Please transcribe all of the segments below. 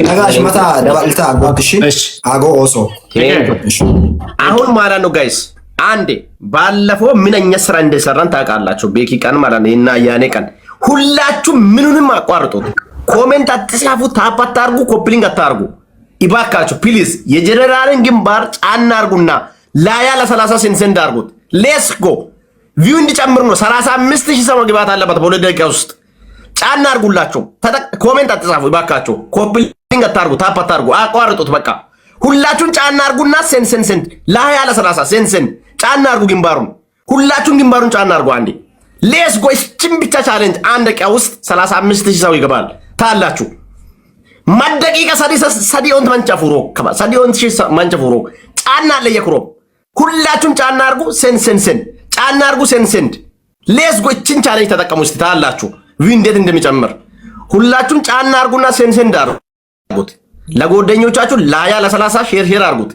ነጋሽ መታ ደባልታ አጎትሽ አጎ ኦሶ አሁን ማለት ነው ጋይስ አንዴ ባለፈው ምንኛ ስራ እንደሰራን ታውቃላችሁ። ቤኪ ቀን ማለት ነው እና ያኔ ቀን ሁላችሁ ምኑንም አቋርጡት። ኮሜንት አትጻፉ፣ ታፕ አታርጉ፣ ኮፕሊንግ አታርጉ ይባካችሁ ፕሊዝ። የጀነራልን ግንባር ጫና አርጉና ላያ ለ30 ሴንት አርጉት። ሌትስ ጎ ቪው እንዲጨምር ነው። 35000 ሰው መግባት አለበት በሁለት ደቂቃ ውስጥ። ጫና አርጉላችሁ። ኮሜንት አትጻፉ ይባካችሁ፣ ኮፕሊንግ አታርጉ፣ ታፕ አታርጉ፣ አቋርጡት። በቃ ሁላችሁን ጫና አርጉና ሴንት ላያ ለ30 ሴንት ጫና አርጉ። ግንባሩን ሁላችሁን ግንባሩን ጫና አርጉ አንዴ። ሌትስ ጎ እቺን ብቻ ቻሌንጅ አንድ ደቂቃ ውስጥ 35000 ሰው ይገባል ታላችሁ። ማደቂቃ ሰዲዮን መንጨፉሮ ሰዲዮን መንጨፉሮ ጫና ለየክሮ ሁላችሁን ጫና አርጉ። ሴንት ጫና አርጉ። ሴንት ሌትስ ጎ እቺን ቻሌንጅ ተጠቀሙ እስቲ ታላችሁ ቪው እንዴት እንደሚጨምር። ሁላችሁን ጫና አርጉና ሴንት አርጉት። ለጓደኞቻችሁ ላያ ለ30 ሼር አርጉት።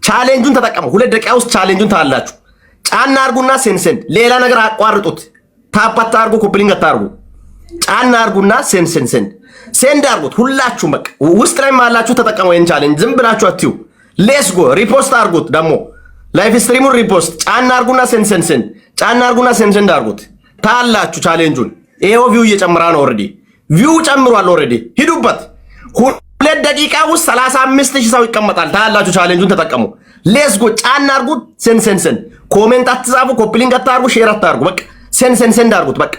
ቻሌንጁን ተጠቀሙ። ሁለት ደቂቃ ውስጥ ቻሌንጁን ታላችሁ። ጫና አርጉና ሴንት ሌላ ነገር አቋርጡት። ታፕ አታርጉ፣ ኮፕሊንግ አታርጉ። ጫና አርጉና ሴንድ አርጉት። ሁላችሁም በቃ ውስጥ ላይ ማላችሁ ተጠቀሙ። ይሄን ቻሌንጅ ዝም ብላችሁ አትዩ። ሌትስ ጎ ሪፖስት አርጉት። ደግሞ ላይፍ ስትሪሙን ሪፖስት ጫና አርጉና ሴንድ ጫና አርጉና ሴንድ አርጉት ታላችሁ ቻሌንጁን። ይሄው ቪው እየጨመረ ነው። ኦሬዲ ቪው ጨምሯል። ኦሬዲ ሂዱበት። ሁለት ደቂቃ ውስጥ 35000 ሰው ይቀመጣል ታላችሁ። ቻሌንጁን ተጠቀሙ። ሌትስ ጎ ጫና አርጉት። ሴንድ ኮሜንት አትጻፉ፣ ኮፕሊንግ አታርጉ፣ ሼር አታርጉ። በቃ ሴንድ አርጉት። በቃ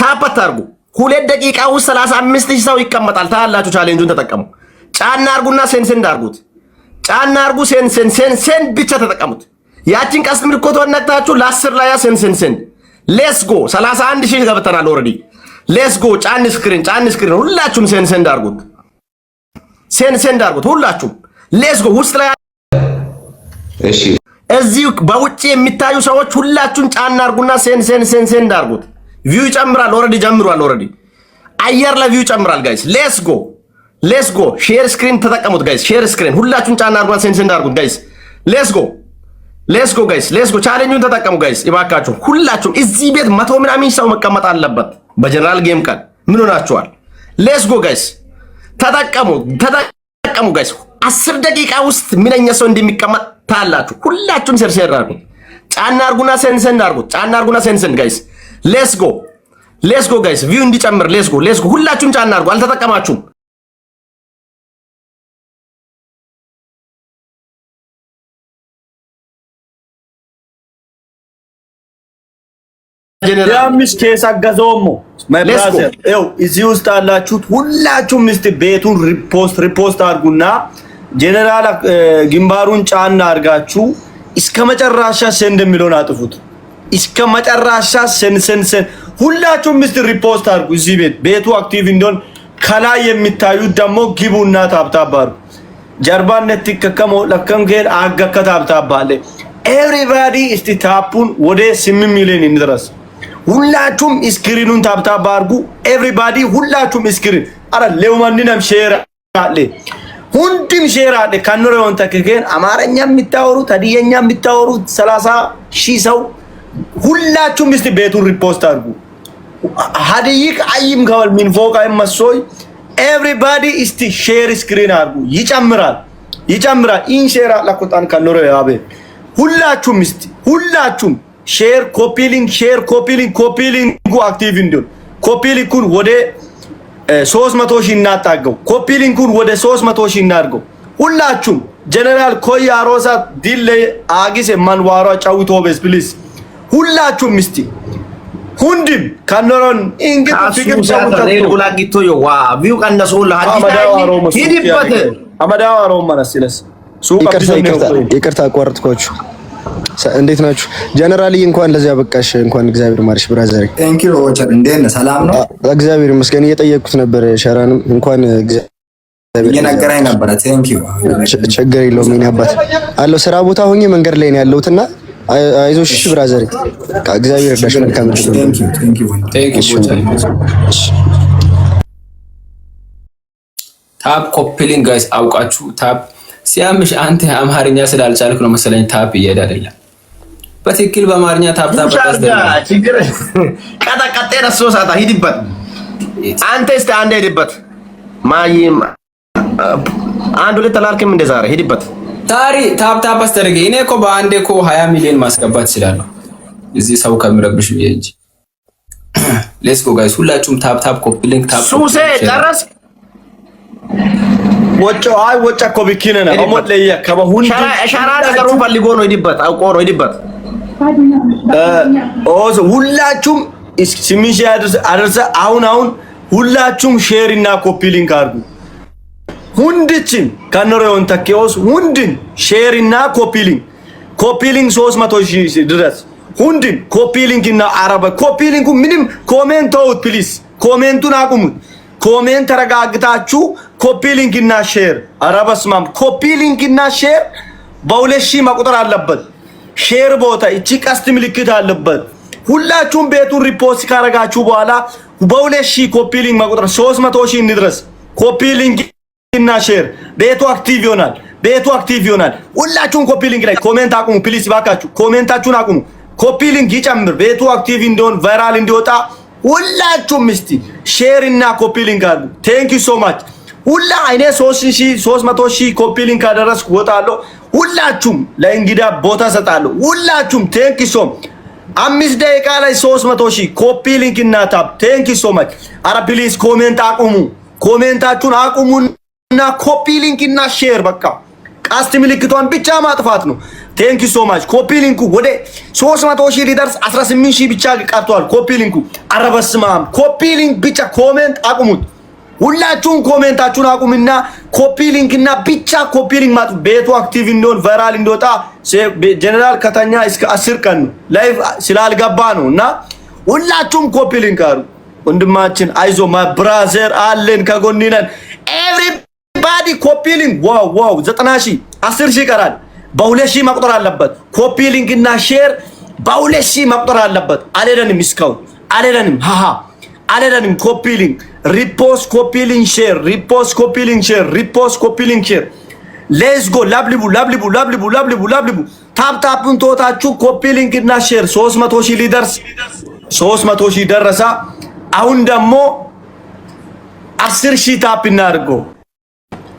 ታፕ አታርጉ። ሁለት ደቂቃ ውስጥ 35000 ሰው ይቀመጣል ታላችሁ። ቻሌንጁን ተጠቀሙ። ጫና አርጉና ሴንድ አርጉት። ጫና አርጉ። ሴንድ ብቻ ተጠቀሙት። ያቺን ቀስት ምልክቷን ነክታችሁ ለ10 ላይ ሴንድ ሌትስ ጎ 31000 ገብተናል ኦሬዲ። ሌትስ ጎ ጫን ስክሪን ሁላችሁም ሴንድ አርጉት። ሴንድ አርጉት ሁላችሁም። ሌትስ ጎ ውስጥ ላይ እሺ፣ እዚህ በውጪ የሚታዩ ሰዎች ሁላችሁም ጫና አርጉና ሴንድ አርጉት። ቪው ይጨምራል። ኦሬዲ ጀምሯል። ኦሬዲ አየር ላይ ቪው ይጨምራል ጋይስ። ሌትስ ጎ ሼር ስክሪን ተጠቀሙት ጋይስ። ሼር ስክሪን ሁላችሁም ጫና አርጉና ሴንድ አርጉት ጋይስ። ሌትስ ጎ ጋይስ። ሌትስ ጎ ቻሌንጁን ተጠቀሙ ጋይስ ይባካችሁ። ሁላችሁም እዚህ ቤት 100 ምናምን ሰው መቀመጥ አለበት በጀነራል ጌም ቀን። ምን ሆናችኋል? ሌትስ ጎ ጋይስ ተጠቀሙ ጋይስ። 10 ደቂቃ ውስጥ ምንኛ ሰው እንደሚቀመጥ ታላችሁ። ሁላችሁም ሼር አርጉት። ጫና አርጉና ሴንድ አርጉት። ጫና አርጉና ሴንድ ጋይስ። ሌትስ ጎ ጋይስ ቪው እንዲጨምር ሌትስ ጎ ሁላችሁም ጫና አርጉ። አልተጠቀማችሁም። ያምስ ኬስ አገዞሞ ማይብራዘር ኤው እዚህ ውስጥ አላችሁት ሁላችሁም እስቲ ቤቱን ሪፖስት አርጉና ጀነራል ግንባሩን ጫና አርጋችሁ እስከ መጨረሻ ሴንድ የሚለውን አጥፉት። እስከ መጨረሻ ሴንድ ሁላችሁም እስቲ ሪፖስት አርጉ። እዚህ ቤቱ አክቲቭ እንዲሆን ከላይ የሚታዩት ደግሞ ግቡና ታብታባሩ ጀርባነት ተከከሞ ለከምገል አገከታብታባለ ኤቭሪባዲ እስቲ ታፑን ወደ 8 ሚሊዮን እንድረስ። ሁላችሁም ስክሪኑን ታብታባ አርጉ። ኤቭሪባዲ ሁላችሁም ስክሪን አረ ለማንንም ሼር አለ ሁንድም ሼር አለ ካኖረውን ተከከን አማርኛ የሚታወሩ ታዲያኛ የሚታወሩ 30000 ሰው ሁላችሁም እስቲ ቤቱን ሪፖስት አርጉ። ሀዲይቅ አይም ጋል ምን ፎቃ መስሶይ ኤቭሪባዲ እስቲ ሼር ስክሪን አርጉ። ይጨምራል ኢን ሼር አላቆጣን ካኖረ ያበ ሁላችሁም እስቲ ሁላችሁም ሼር ኮፒሊንግ አክቲቭ እንዲሆን ኮፒሊንጉን ወደ 300,000 እናጣገው። ኮፒሊንጉን ወደ 300,000 እናርገው። ሁላችሁም ጀነራል ኮያ ሮሳ ዲሌ አጊስ ማንዋራ ጫውቶ በስ ፕሊዝ ሁላችሁም እስቲ ሁንድም ካኖሮን እንግዲህ ፍቅር ጫውቶ ጉላጊቶ ዋ ቪው ቀነሶላ ሂድበት አመዳው አሮማናስለስ ይቅርታ አቋርጥኳችሁ። እንዴት ናችሁ? ጀነራል እንኳን ለዚያ በቃሽ። እንኳን እግዚአብሔር ማርሽ ብራዘር። ቴንክ ዩ ኦቸር። እንዴት ነህ? ሰላም ነው? እግዚአብሔር ይመስገን። እየጠየቅኩት ነበር ሸራንም እንኳን እግዚአብሔር እየነገረኝ ነበር። ቴንክ ዩ። ችግር የለውም። ምን አባት አለው ስራ ቦታ ሆኜ መንገድ ላይ ነው ያለሁትና አይዞሽ ብራዘር። እግዚአብሔር ይርዳሽ። መልካም ነው። ቴንክ ዩ። ታፕ ኮፒሊንግ ጋይስ አውቃችሁ ታፕ ሲያምሽ አንተ አማርኛ ስላልቻልክ ነው መሰለኝ ታፕ እየሄደ አይደለም። በትክክል በአማርኛ ታፕ ችግር ቀጠቀጤ ረሶ ሳታ ሂድበት። አንተ እስቲ አንዴ ሂድበት። ማይም አንድ ሁለት ተላልክም እንደ ዛሬ ሄድበት ታሪ ታፕ አስተርገ እኔ እኮ በአንዴ እኮ 20 ሚሊዮን ማስገባት እችላለሁ እዚህ ሰው ከምረብሽ ብዬ እንጂ። ሌትስ ጎ ጋይስ ሁላችሁም ታፕ ኮፒ ሊንክ ታፕ ሱሴ ጨረስ ወጮ አይ ወጫ እኮ ቢኪነና አሞት ለየ ከበሁን ሻራ ነገሩ ፈልጎ ነው ሄድበት አውቆ ነው ሄድበት ሁላችሁም ስሚሽ አደረሰ አሁን ሁላችሁም ሼር እና ኮፒ ሊንክ አድርጉ። ሁንድችን ከነሮን ተከውስ ሁንድን ሼር እና ኮፒ ሊንክ 300,000 ድረስ ሁንድን ኮፒ ሊንክ እና አረበ ኮፒ ሊንኩ ምንም ኮሜንት አውት ፕሊዝ ኮሜንቱን አቁሙት። ኮሜንት ተረጋግታችሁ ኮፒ ሊንክ እና ሼር አረበስማም ኮፒ ሊንክ እና ሼር በ2,000 መቁጠር አለበት። ሼር ቦታ እቺ ቀስት ምልክት አለበት። ሁላችሁም ቤቱን ሪፖስት ካረጋችሁ በኋላ በ2,000 ኮፒ ሊንክ መቁጠር 300,000 እንድረስ ኮፒ ሊንክ እና ሼር ቤቱ አክቲቭ ይሆናል። ሁላችሁም ኮፒ ሊንክ ላይ ኮሜንት አቁሙ ፕሊዝ ባካችሁ ኮሜንታችሁን አቁሙ። ኮፒ ሊንክ ይጨምር ቤቱ አክቲቭ እንዲሆን ቫይራል እንዲወጣ ሁላችሁም እስቲ ሼር እና ኮፒ ሊንክ አድርጉ። ቴንክ ዩ ሶ ማች ሁላ አይኔ 300,000 ኮፒ ሊንክ አደረስኩ ወጣለሁ። ሁላችሁም ለእንግዳ ቦታ ሰጣለሁ። ሁላችሁም ቴንክ ዩ ሶ 5 ደቂቃ ላይ 300,000 ኮፒ ሊንክ እና ታፕ ቴንክ ዩ ሶ ማች። አረ ፕሊዝ ኮሜንት አቁሙ ኮሜንታችሁን አቁሙና ኮፒ ሊንክ እና ሼር በቃ ቀስት ምልክቷን ብቻ ማጥፋት ነው። ቴንክ ዩ ሶ ማች ኮፒ ሊንኩ ወደ 300,000 ሊደርስ 18,000 ብቻ ቀርቷል። ኮፒ ሊንኩ አረበስማም ኮፒ ሊንክ ብቻ ኮሜንት አቁሙት። ሁላችሁም ኮሜንታችሁን አቁምና ኮፒ ሊንክ እና ብቻ ኮፒ ሊንክ ማጥፋት ቤቱ አክቲቭ እንዲሆን ቫይራል እንዲወጣ ጀነራል ከተኛ እስከ 10 ቀን ላይቭ ስላልገባ ነውና ሁላችሁም ኮፒ ሊንክ አሩ ወንድማችን አይዞ ማ ብራዘር አለን ከጎንነን ኤቭሪባዲ ኮፒ ሊንክ ዋው 90,000 10,000 ይቀራል። በ2,000 መቁጠር አለበት። ኮፒ ሊንክ እና ሼር በ2,000 መቁጠር አለበት። አለደንም እስካሁን አለደንም ኮፒ ሊንክ ሪፖስት ኮፒ ሊንክ ሼር ሪፖስት ኮፒ ሊንክ ሼር ሪፖስት ኮፒ ሊንክ ሼር ሌትስ ጎ ላብሊቡ ታፕን ቶታችሁ ኮፒ ሊንክ እና ሼር 300,000 ሊደርስ 300,000 ደረሰ። አሁን ደግሞ 10,000 ታፕ እናድርገው።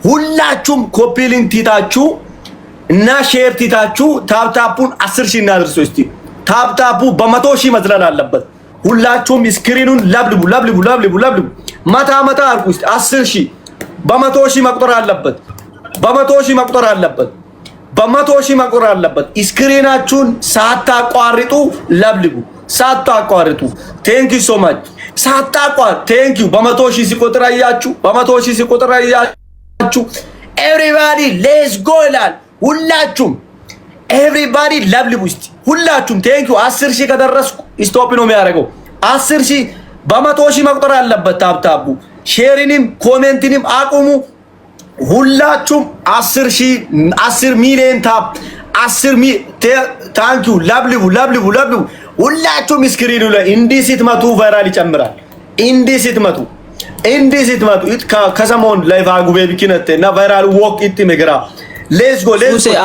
ሁላችሁም ኮፒ ሊንክ ቲታችሁ እና ሼር ቲታችሁ ታፕን 10,000 እናድርሰው። እስቲ ታፕ በ100,000 መዝለል አለበት። ሁላችሁም ስክሪኑን ላብሊቡ ማታ አርጉ። እስቲ 10,000 በ100,000 መቁጠር አለበት። በ100,000 መቁጠር አለበት። ስክሪናችሁን ሳታቋርጡ ላብሊቡ ሳታቋርጡ። ቴንክ ዩ ሶ ማች ሳታቋርጡ ቴንክ ዩ። በ100,000 ሲቆጥር አያችሁ ኤቭሪባዲ ሌትስ ጎ ይላል። ሁላችሁም ኤቭሪባዲ ላብሊቡ እስቲ ሁላችሁም ቴንክ ዩ። 10,000 ከደረስኩ ስቶፕ ነው የሚያደርገው። 10,000 በ100,000 መቁጠር አለበት። ታፕ ሼሪንም ኮሜንትንም አቁሙ። ሁላችሁም 10 ሚሊዮን ታፕ 10 ታንክ ዩ ላብሊቡ ሁላችሁም ስክሪኑ ላይ እንዲህ ስትመቱ ቫይራል ይጨምራል። እንዲህ ስትመቱ ከሰሞን ላይ ቫጉቤ ቢኪነቴ እና ቫይራል ወክ ኢት መግራ ሌትስ ጎ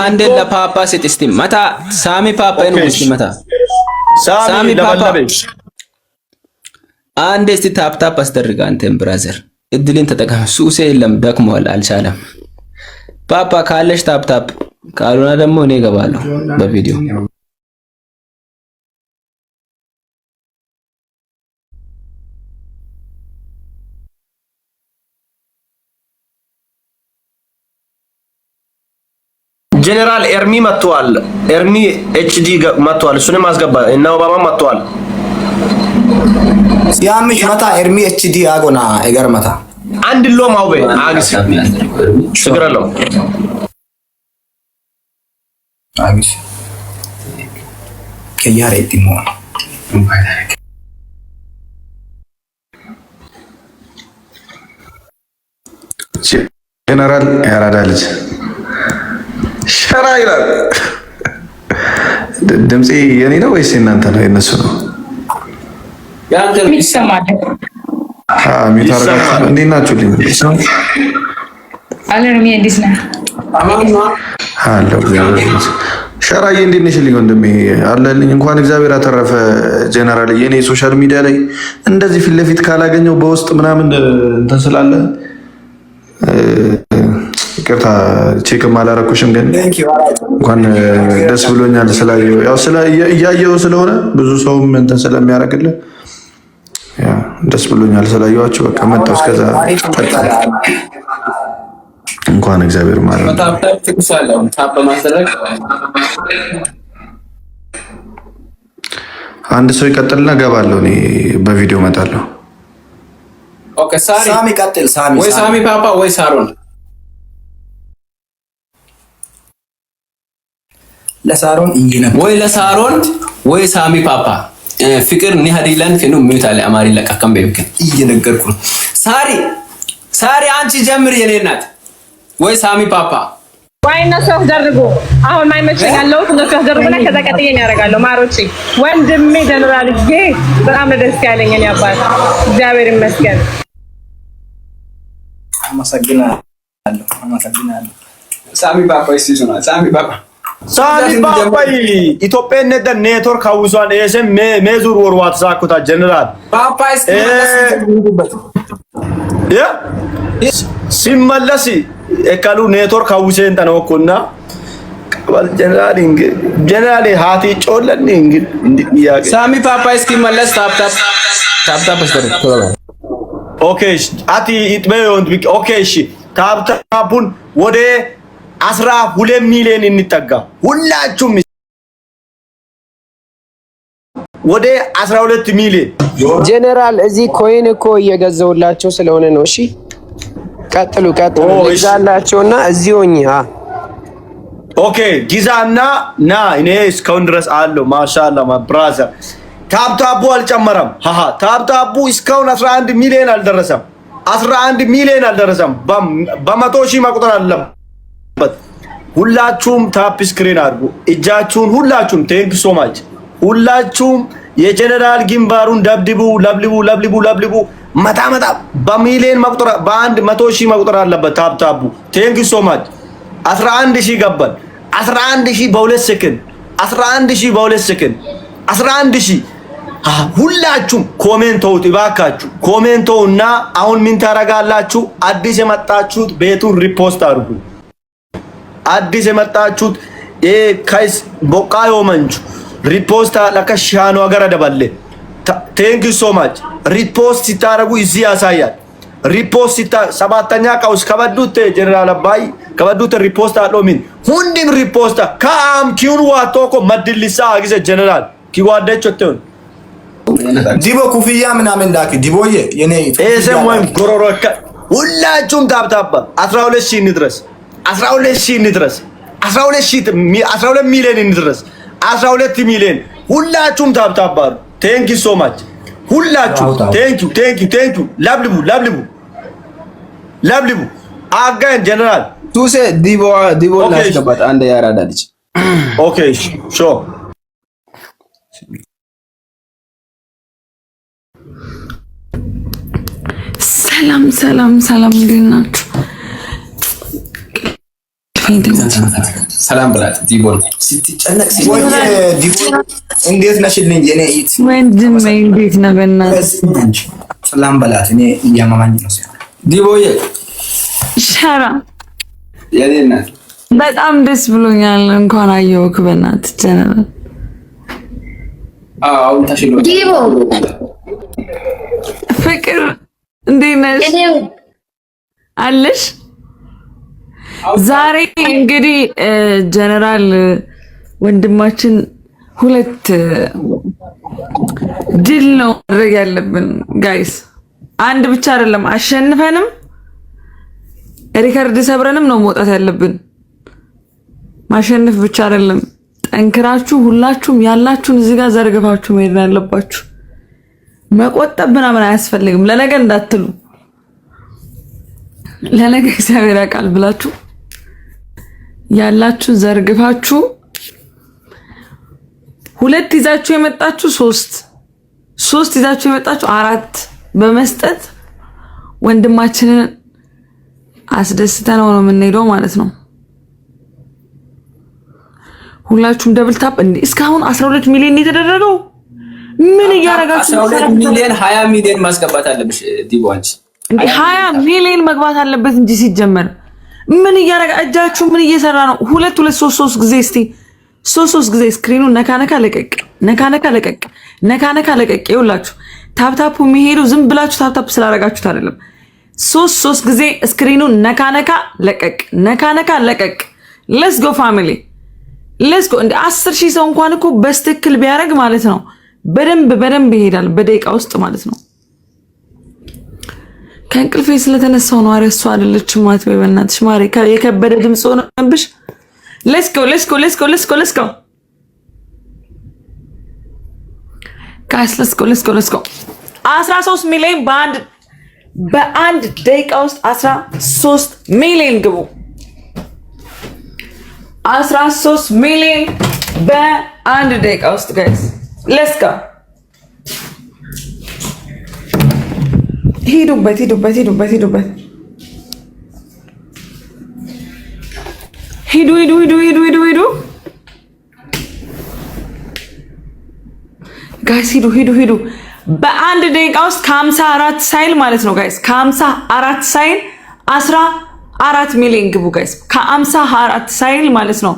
አንዴ ለፓፓ ሲስቲ ማታ ሳሚ ፓፓ ነው እስቲ ማታ ሳሚ ፓፓ አንዴ እስቲ ታፕ አስደርጋ አንተም ብራዘር እድልን ተጠቀም። ሱሴ የለም ደክሟል አልቻለም። ፓፓ ካለሽ ታፕ ካልሆነ ደግሞ እኔ እገባለሁ በቪዲዮ ጀነራል ኤርሚ መጥቷል። ኤርሚ ኤችዲ መጥቷል። እሱንም አስገባ እና ኦባማ መጥቷል። ሲያምሽ መታ ኤርሚ ኤችዲ አጎና እገር መታ አንድ ሎ ማውበ አግስ ስግረለው አግስ ከያሬ ዲሞን ጀነራል ያራዳ ልጅ ሸራ ይላል። ድምጼ የኔ ነው ወይስ የእናንተ ነው? የነሱ ነው። ያንተ ይሰማል። ሚታረጋችሁ እንዴት ናችሁ? አለርሚ እንዴት ነህ? አለው ሸራዬ እንዴት ነሽልኝ ወንድሜ? አለልኝ እንኳን እግዚአብሔር አተረፈ። ጀነራል የኔ ሶሻል ሚዲያ ላይ እንደዚህ ፊት ለፊት ካላገኘው በውስጥ ምናምን እንትን ስላለ ይቅርታ ቼክም አላረኩሽም፣ ግን እንኳን ደስ ብሎኛል ስላየው። ያው እያየው ስለሆነ ብዙ ሰውም እንትን ስለሚያደርግልህ ያ ደስ ብሎኛል ስላየዋችሁ። በቃ መጣሁ እስከዛ እንኳን እግዚአብሔር ማለት ነው። አንድ ሰው ይቀጥልና እገባለሁ እኔ በቪዲዮ እመጣለሁ። ኦኬ ሳሚ ቀጥል። ወይ ሳሚ ፓፓ ወይ ሳሮን ለሳሮን ወይ ለሳሮን ወይ ሳሚ ፓፓ ፍቅር ንሃዲላን ከኑ ሚውታለ አማሪ ለቀቀም በይብከን እየነገርኩ ሳሪ አንቺ ጀምር የኔ እናት ወይ ሳሚ ፓፓ ወይ እነሱ ያስደርጉ። አሁን ማይመቸኝ ያለው እነሱ ያስደርጉና ከዛ ቀጥዬ ያደርጋለሁ። ማሮቼ ወንድሜ ጀነራል ጌ በጣም ደስ ያለኝ እኔ አባት እግዚአብሔር ይመስገን። አመሰግናለሁ። ሳሚ ፓፓ ሲሱና ሳሚ ፓፓ ኢትዮጵያ ነደ ኔትወርክ አውሷን ኤስኤም ሜዙር ወርዋት ሳኩታ ጀነራል ፓፓ ሲመለስ እካሉ ኔትወርክ አውሴን ተነወኩና ጀነራል ሃቲ ጮለን እንግዲህ ሳሚ ፓፓ እስኪመለስ ታፕ አስተር ኦኬ አቲ ኢትበዮንት ኦኬ እሺ ታፕታፑን ወደ 12 ሚሊዮን እንጠጋ ሁላችሁም ወደ 12 ሚሊዮን ጀነራል እዚህ ኮይን እኮ እየገዛውላቸው ስለሆነ ነው። እሺ ቀጥሉ ይዛላቸውና እዚህ ሆኜ ኦኬ ጊዛና ና እኔ እስካሁን ድረስ አለው ማሻአላ ብራዘር ታፕታፑ አልጨመረም። ታፕታፑ እስካሁን 11 ሚሊዮን አልደረሰም። 11 ሚሊዮን አልደረሰም። በመቶ ሺህ መቁጠር አለበት። ሁላችሁም ታፕ ስክሪን አድርጉ እጃችሁን ሁላችሁም። ቴንክ ሶ ማች ሁላችሁም የጀነራል ግንባሩን ለብልቡ መታ በሚሊዮን መቁጠር በአንድ 100 ሺህ መቁጠር አለበት። ታፕታፑ ቴንክ ሶ ማች 11 ሺህ ገባል። 11 ሺህ በ2 ሰከንድ 11 ሺህ በ2 ሰከንድ 11 ሺህ ሁላችሁም ኮሜንት ተውት እባካችሁ። ኮሜንት ተውና አሁን ምን ታረጋላችሁ? አዲስ የመጣችሁት ቤቱን ሪፖስት አድርጉ። አዲስ የመጣችሁት ካይስ ቦቃዮ መንቹ ሪፖስት ለከሻኑ አገረ ደበለ ቴንክ ዩ ሶ ማች ሪፖስት ሲታረጉ እዚህ ያሳያል። ሪፖስት ሲታ ሰባተኛ ቀውስ ከበዱት ጀነራል አባይ ከበዱት ሪፖስት አሎሚን ሁንዲም ሪፖስት ካም ኪዩን ዋቶኮ መድልሳ አግዘ ጀነራል ኪዋደቾቴን ዲቦ ኩፍያ ምናምን ላክ ዲቦዬ የኔ ኤሰም ወይም ጎሮሮከ ሁላችሁም ታብታባ 12 ሺህ እንድረስ 12 ሺህ እንድረስ 12 ሚሊዮን እንድረስ 12 ሚሊዮን ሁላችሁም ታብታባ ቴንክ ዩ ሶ ማች ሁላችሁ ቴንክ ዩ ለብልቡ አጋን ጀነራል ቱሴ ዲቦ ላስገባት አንድ ያራዳ ልጅ ኦኬ ሾ ሰላም እንዴት ናችሁ? ሰላም ብላት ዲቦን ስትጨነቅ ዲቦ እንዴት ነሽልኝ የኔ ኢት ወንድሜ እንዴት ነህ? በእናትህ ሰላም በላት። እኔ እያማማኝ ነው ዲቦዬ ሸራ የኔ እናት በጣም ደስ ብሎኛል። እንኳን አየሁህ በእናትህ ጀነራል። አዎ ታሽሎ ዲቦ ፍቅር እንዴት ነሽ አለሽ? ዛሬ እንግዲህ ጀነራል ወንድማችን ሁለት ድል ነው ማድረግ ያለብን ጋይስ። አንድ ብቻ አይደለም፣ አሸንፈንም ሪከርድ ሰብረንም ነው መውጣት ያለብን። ማሸነፍ ብቻ አይደለም፣ ጠንክራችሁ ሁላችሁም ያላችሁን እዚህ ጋር ዘርግፋችሁ መሄድ ያለባችሁ። መቆጠብ ምናምን አያስፈልግም። ለነገ እንዳትሉ፣ ለነገ እግዚአብሔር ያውቃል ብላችሁ ያላችሁን ዘርግፋችሁ ሁለት ይዛችሁ የመጣችሁ ሶስት ይዛችሁ የመጣችሁ 4 በመስጠት ወንድማችንን አስደስተነው ነው የምንሄደው ማለት ነው። ሁላችሁም ደብል ታፕ እንዴ! እስካሁን 12 ሚሊዮን የተደረገው ምን እያረጋችሁ? 12 ሚሊዮን 20 ሚሊዮን ማስገባት አለብሽ ዲቦ አንቺ 20 ሚሊዮን መግባት አለበት እንጂ ሲጀመር ምን እያረጋ እጃችሁ ምን እየሰራ ነው? ሁለት ሶስት ጊዜ እስቲ ሶስት ጊዜ ስክሪኑን ነካ ለቀቅ ይውላችሁ። ታፕታፑ የሚሄዱ ዝም ብላችሁ ታፕታፕ ስላረጋችሁት አይደለም። ሶስት ጊዜ ስክሪኑን ነካ ለቀቅ። ሌትስ ጎ ፋሚሊ ሌትስ ጎ። እንደ 10,000 ሰው እንኳን እኮ በስትክክል ቢያደርግ ማለት ነው በደንብ ይሄዳል በደቂቃ ውስጥ ማለት ነው። ከእንቅልፌ ስለተነሳው ነው። አረ እሷ አይደለችም ማለት በእናትሽ ማሬ የከበደ ድምጽ ሆነብሽ። ሌትስ ጎ ጋይስ ሌትስ ጎ 13 ሚሊዮን በአንድ ደቂቃ ውስጥ 13 ሚሊዮን ግቡ። 13 ሚሊዮን በአንድ ደቂቃ ውስጥ ጋይስ ሌትስ ጎ። ሂዱበት ሂዱ ጋይስ ሂዱ። በአንድ ደቂቃ ውስጥ ከ54 ሳይል ማለት ነው ጋይስ ከ54 ሳይል 14 ሚሊዮን ግቡ ጋይስ። ከ54 ሳይል ማለት ነው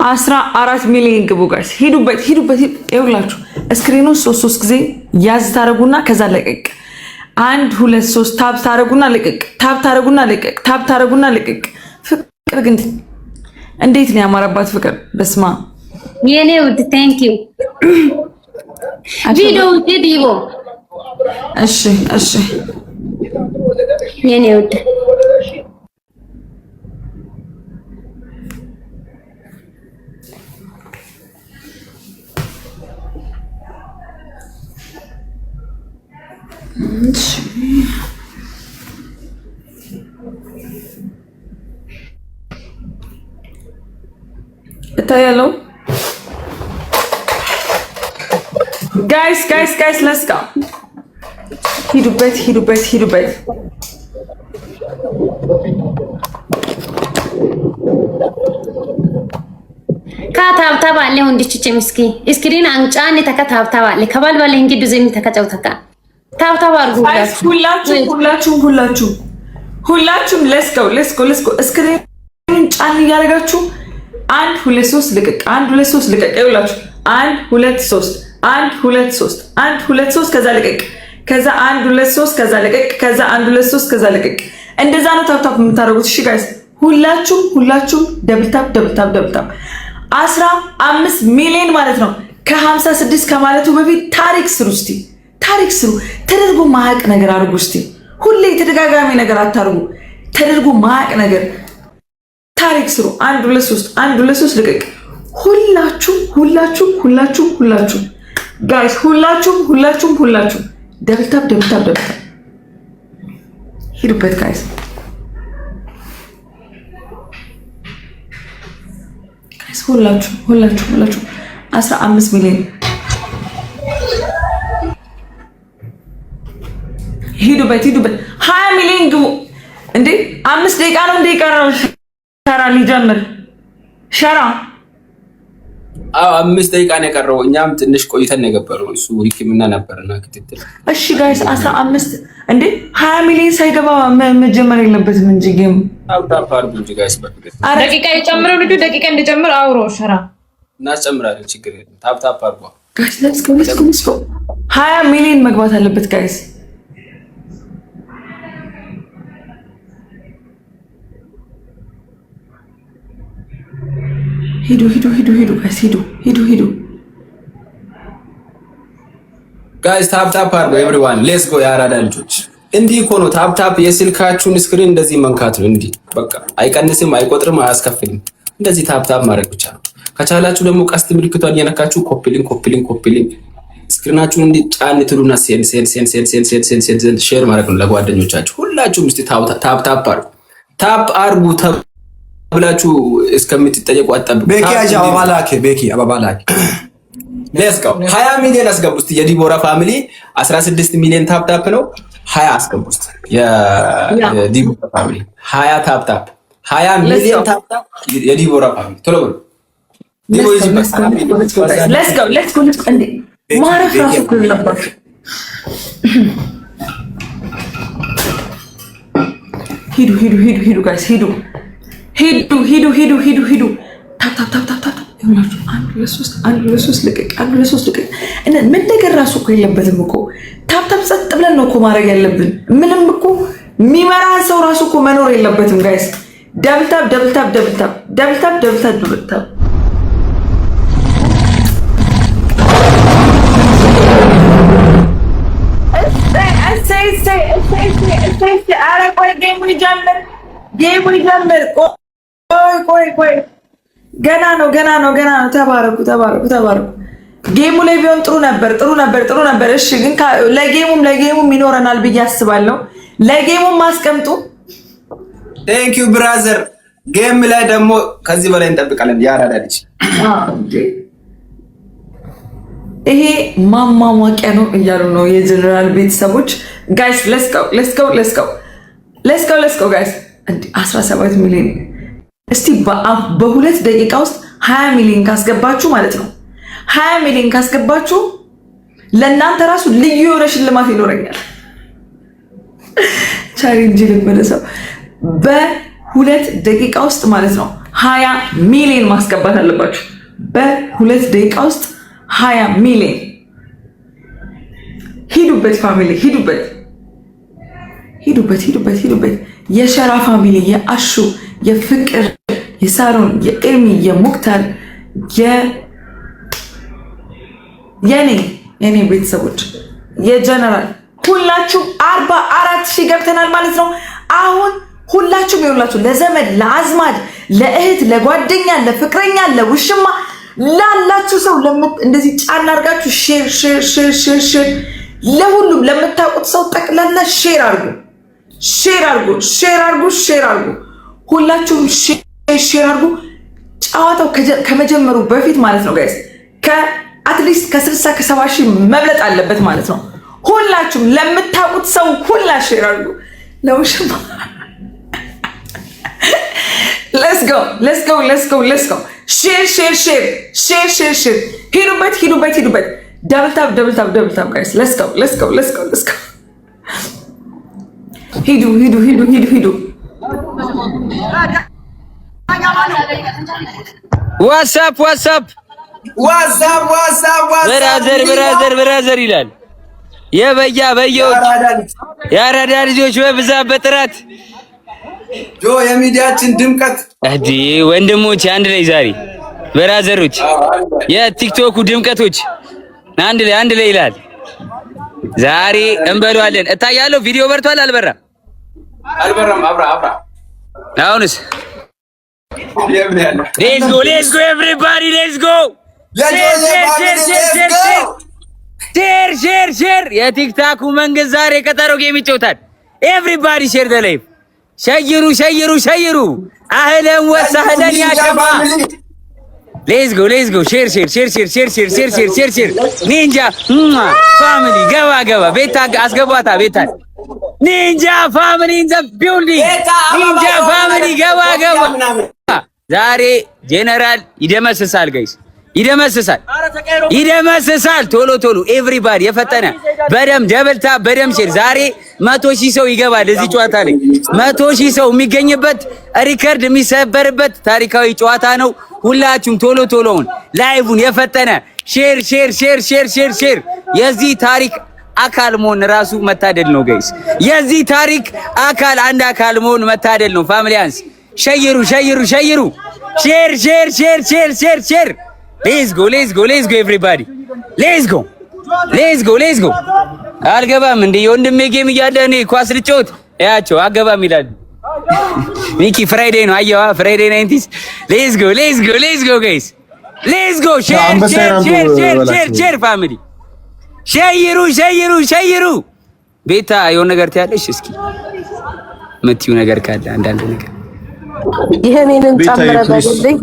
14 ሚሊዮን ግቡ ጋይስ። ሂዱበት ይውላችሁ። ስክሪኑን ሶስት ጊዜ ያዝ ታረጉና ከዛ ለቀቅ። 1 2 3 ታፕ ታረጉና ለቀቅ። ፍቅር ግን እንዴት ነው ያማረባት ፍቅር! በስማ የኔ ውድ ቴንክ ዩ ቪዲዮ ዲቦ። እሺ የኔ ውድ እታያለሁ። ጋይስ ሌትስ ጎ። ሂዱበት ካታብታብ አለ ወንድችች ምስኪ ስክሪን አንጫን ተከታብታብ አለ ከባልባለ እንግዲህ ዘም ተከጫውተካ ታብታብ አርጉ ሁላችሁም ሌትስ ጎ ስክሪን ጫን እያደረጋችሁ 1 2 3 ልቀቅ 1 2 3 ልቀቅ ይውላችሁ 1 2 3 1 2 3 1 2 3 ከዛ ልቀቅ ከዛ 1 2 3 ከዛ ልቀቅ ከዛ 1 2 3 ከዛ ልቀቅ። እንደዛ ነው ታፕታፕ የምታደርጉት። እሺ ጋይስ ሁላችሁም ደብል ታፕ 15 ሚሊዮን ማለት ነው። ከ56 ከማለቱ በፊት ታሪክ ስሩ። ተደርጎ ማያቅ ነገር አድርጉ። እስቲ ሁሌ ተደጋጋሚ ነገር አታርጉ። ተደርጎ ማያቅ ነገር ታሪክ ስሩ። 1 2 3 ልቀቅ። ሁላችሁም ጋይስ ሁላችሁም ደብል ታፕ ሂዱበት ጋይስ። ሁላችሁም 15 ሚሊዮን ሂዱበት 20 ሚሊዮን ግቡ። እንዴ 5 ደቂቃ ነው እንደ ይቀራል። ሸራ ሊጀምር ሸራ 5 ደቂቃ ነው የቀረው። እኛም ትንሽ ቆይተን ነው የገባነው። እሱ ሕክምና ነበርና ክትትል። እሺ ጋይስ 15 እንዴ 20 ሚሊዮን ሳይገባ መጀመር የለበትም እንጂ ጌም ታፕታፕ አድርጉ እንጂ ጋይስ። በፍቅር ደቂቃ ይጨምረው ልጁ ደቂቃ እንዲጨምር አውሮ ሸራ እናስጨምራለን። ችግር የለም። ታፕታፕ አድርጉ ጋይስ። ሌትስ ጎ 20 ሚሊዮን መግባት አለበት ጋይስ። ሂዱ ጋይስ ሂዱ ጋይስ። ታፕታፕ አድርጉ ኤቭሪዋን ሌትስ ጎ። የአራዳ ልጆች እንዲህ እኮ ነው ታፕታፕ። የስልካችሁን ስክሪን እንደዚህ መንካት ነው። እንዲህ በቃ አይቀንስም፣ አይቆጥርም፣ አያስከፍልም። እንደዚህ ታፕታፕ ማድረግ ብቻ ነው። ከቻላችሁ ደግሞ ቀስት ምልክቷን እየነካችሁ ኮፒሊንግ ስክሪናችሁን እንዲህ ጫን ትሉና ሴን ሼር ማድረግ ነው ለጓደኞቻችሁ። ሁላችሁም እስቲ ታፕታፕ አድርጉ ብላችሁ እስከምትጠየቁ አጣብቁ። ቤኪ አበባ ላኪ ሌትስ ጎ 20 ሚሊዮን አስገቡ እስቲ። የዲቦራ ፋሚሊ 16 ሚሊዮን ታፕታፕ ነው። 20 አስገቡ እስቲ። የዲቦራ ፋሚሊ 20 ታፕታፕ 20 ሚሊዮን ታፕታፕ የዲቦራ ፋሚሊ ቶሎ በሉ። ዲቦራ ሌትስ ጎ እንዴ ማረፍ ራሱ ኩልላባችሁ ሂዱ ሂዱ ሂዱ ሂዱ ጋይስ ሂዱ ሂዱ ሂዱ ሂዱ ሂዱ ሂዱ ታፕ ታፕ ታፕ ታፕ ታፕ ይሁንላችሁ። አንድ ለሶስት ልቀቅ፣ አንድ ለሶስት ልቀቅ። እና ምን ነገር ራሱ እኮ የለበትም እኮ ታፕ ታፕ ጸጥ ብለን ነው እኮ ማድረግ ያለብን። ምንም እኮ የሚመራን ሰው ራሱ እኮ መኖር የለበትም ጋይስ። ደብል ታፕ ደብል ታፕ ደብል ታፕ ደብል ታፕ ደብል ታፕ ደብል ታፕ ቆይ ገና ነው። ተባረኩ። ጌሙ ላይ ቢሆን ጥሩ ነበር። እሺ ግን ለጌሙም ይኖረናል ብዬ አስባለሁ። ለጌሙም ማስቀምጡ። ቴንክ ዩ ብራዘር። ጌም ላይ ደግሞ ከዚህ በላይ እንጠብቃለን። ያራዳ ልጅ ይሄ ማማሟቂያ ነው እያሉ ነው የጀነራል ቤተሰቦች። ጋይስ ሌትስ ጎ ጋይስ። 17 ሚሊዮን እስቲ በሁለት ደቂቃ ውስጥ 20 ሚሊዮን ካስገባችሁ ማለት ነው 20 ሚሊዮን ካስገባችሁ ለእናንተ ራሱ ልዩ የሆነ ሽልማት ይኖረኛል። ቻሌንጅ ልመለሰው በሁለት ደቂቃ ውስጥ ማለት ነው 20 ሚሊዮን ማስገባት አለባችሁ። በሁለት ደቂቃ ውስጥ 20 ሚሊዮን። ሂዱበት ፋሚሊ ሂዱበት። የሸራ ፋሚሊ፣ የአሹ፣ የፍቅር፣ የሳሮን፣ የኤሚ፣ የሙክታር፣ የኔ ቤተሰቦች፣ የጀነራል ሁላችሁ 44,000 ገብተናል ማለት ነው። አሁን ሁላችሁም ይኸውላችሁ ለዘመድ፣ ለአዝማድ፣ ለእህት፣ ለጓደኛ፣ ለፍቅረኛ፣ ለውሽማ ላላችሁ ሰው እንደዚህ ጫና አድርጋችሁ ሼር ለሁሉም ለምታውቁት ሰው ጠቅላላ ሼር አድርጉ። ሁላችሁም ሼር አድርጉ። ጨዋታው ከመጀመሩ በፊት ማለት ነው ጋይስ ከአትሊስት ከ60 ከ70 ሺህ መብለጥ አለበት ማለት ነው። ሁላችሁም ለምታውቁት ሰው ሁላ ሼር አድርጉ። ለውሽማ let's go ሼር ሂዱበት double tap guys let's go ሂዱ ዋትስአፕ ብራዘር ይላል። በየዎች የአራዳ ልጆች በብዛት በጥራት የሚዲያችን ድምቀት አዲ ወንድሞች አንድ ላይ ዛሬ ብራዘሮች የቲክቶኩ ድምቀቶች አንድ ላይ ይላል። ዛሬ እንበሏለን። እታያለሁ። ቪዲዮ በርቷል። አልበራም። አብራ አሁንስ let's go everybody let's go ሼር የቲክታኩ መንግስት ዛሬ ቀጠሮ ጌም ይጫወታል። ኤቭሪባዲ ሼር ዘ ላይቭ ሸይሩ አህለን ወሰህለን ያ ጀማ let's go ሼር ኒንጃ ፋሚሊ ገባ ቤታ አስገባታ ቤታ ኒንጃ ፋሚሊ ኢን ዘ ቢልዲንግ ኒንጃ ፋሚሊ ገባ ዛሬ ጄኔራል ይደመስሳል ጋይስ ይደመስሳል ቶሎ ኤቭሪባዲ የፈጠነ በደም ደብልታ በደም ሼር ዛሬ 100,000 ሰው ይገባል እዚህ ጨዋታ ላይ 100,000 ሰው የሚገኝበት ሪከርድ የሚሰበርበት ታሪካዊ ጨዋታ ነው። ሁላችሁም ቶሎውን ላይቭን የፈጠነ ሼር የዚህ ታሪክ አካል መሆን ራሱ መታደል ነው ጋይስ። የዚህ ታሪክ አንድ አካል መሆን መታደል ነው። ፋሚሊያንስ ሸይሩ ሼር let's go everybody let's go አልገባም እንዴ የወንድሜ ጌም እያለ እኔ ኳስ ልጫወት ያቸው አገባም ይላል ሚኪ ፍራይዴ ነው አየዋ ፍራይዴ 90s let's go guys let's go ሼር ፋሚሊ ሸይሩ ቤታ የሆነ ነገር ትያለሽ እስኪ ምትዩ ነገር ካለ አንዳንድ ነገር ይሄንን ጨምረበልኝ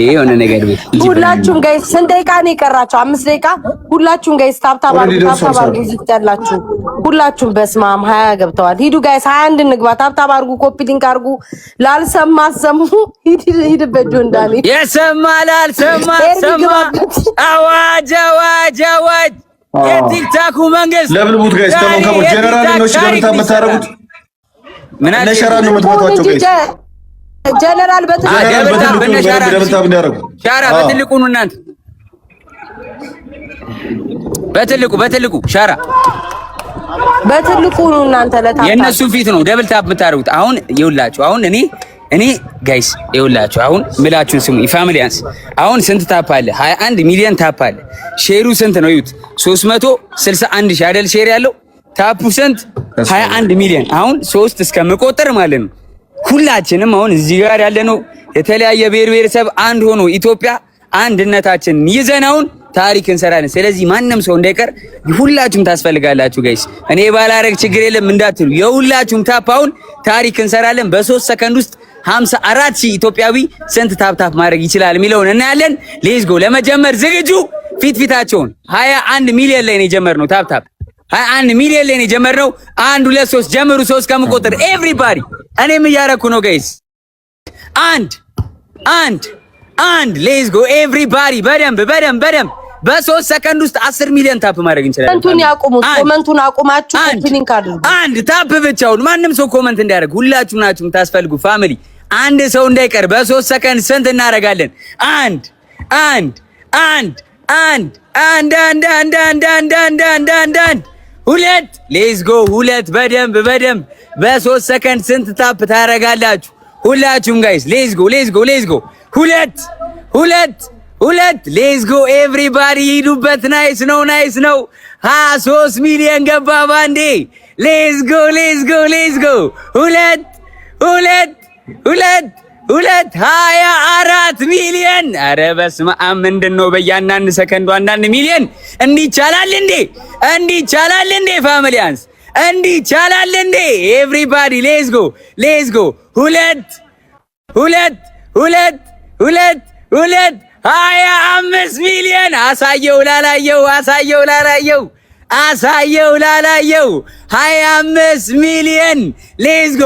የሆነ ነገር ቤት ሁላችሁም ጋይስ ስንት ደቂቃ ነው የቀራችሁ? 5 ደቂቃ። ሁላችሁም ጋይስ ታብታብ አድርጉ ይቻላችሁ። ሁላችሁም በስማም 20 ገብተዋል። ሂዱ ጋይስ 21 እንግባ። ታብታብ አድርጉ፣ ኮፒ ሊንክ አድርጉ። ላልሰማ ሰሙ ሂድበት ጆንዳኒ የሰማ ላልሰማ ሰማ አዋጅ የቲክታኩ መንግስት ለብልቡት ጋይስ ከሞን ጀነራል ነው ሽገርታ መታረጉት ምን አለ ለሸራ ነው የምትመቷቸው ጋይስ። ጀነራል ሻራ በትልቁ ነው እናንተ በትልቁ ሻራ በትልቁ ነው እናንተ ለታታ የነሱ ፊት ነው ደብል ታፕ የምታደርጉት። አሁን ይኸውላችሁ አሁን እኔ ጋይስ ይኸውላችሁ አሁን ምላችሁን ስሙ። ፋሚሊያንስ አሁን ስንት ታፕ አለ? 21 ሚሊዮን ታፕ አለ። ሼሩ ስንት ነው? ይዩት 361 ሺህ አይደል ሼር ያለው ታፑ ስንት? 21 ሚሊዮን። አሁን 3 እስከምቆጥር ማለት ነው ሁላችንም አሁን እዚህ ጋር ያለነው የተለያየ ብሔር ብሔረሰብ አንድ ሆኖ ኢትዮጵያ አንድነታችን ይዘናውን ታሪክ እንሰራለን። ስለዚህ ማንም ሰው እንዳይቀር ሁላችሁም ታስፈልጋላችሁ ጋይስ። እኔ ባላረግ ችግር የለም እንዳትሉ፣ የሁላችሁም ታፕ አሁን ታሪክ እንሰራለን። በ3 ሰከንድ ውስጥ 54 ሺህ ኢትዮጵያዊ ስንት ታፕ ማድረግ ይችላል የሚለውን እናያለን። ሌትስ ጎ። ለመጀመር ዝግጁ? ፊታቸውን 21 ሚሊዮን ላይ ነው የጀመርነው። ታፕ 21 ሚሊዮን ላይ ነው የጀመርነው። 1 2 3 ጀምሩ። 3 ከምቆጥር ኤቭሪባዲ እኔም እያረኩ ነው ጋይስ። አንድ ሌትስ ጎ ኤቭሪባዲ። በደንብ በ3 ሰከንድ ውስጥ 10 ሚሊዮን ታፕ ማድረግ እንችላለን። ኮመንቱን ያቁሙት። ኮመንቱን አቁማችሁ ሊንክ አድርጉ። አንድ ታፕ ብቻውን ማንም ሰው ኮመንት እንዲያደርግ ሁላችሁም ናችሁ የምታስፈልጉ ፋሚሊ። አንድ ሰው እንዳይቀር በ3 ሰከንድ ስንት እናደርጋለን? አንድ ሁለት ሌትስ ጎ ሁለት። በደንብ በ3 ሰከንድ ስንት ታፕ ታደርጋላችሁ? ሁላችሁም ጋይስ ሌትስ ጎ ሁለት ሌትስ ጎ ኤቭሪባዲ ሂዱበት። ናይስ ነው 23 ሚሊዮን ገባ ባንዴ። ሌትስ ጎ ሁለት 24 ሚሊዮን። ኧረ በስመ አብ ምንድነው በእያንዳንድ ሰከንዱ አንዳንድ ሚሊዮን? እንዲቻላል እንዴ ፋሚሊያንስ እንዲቻላል እንዴ? ኤቭሪባዲ ሌትስ ጎ ሁለት 25 ሚሊዮን። አሳየው ላላየው 25 ሚሊዮን። ሌትስ ጎ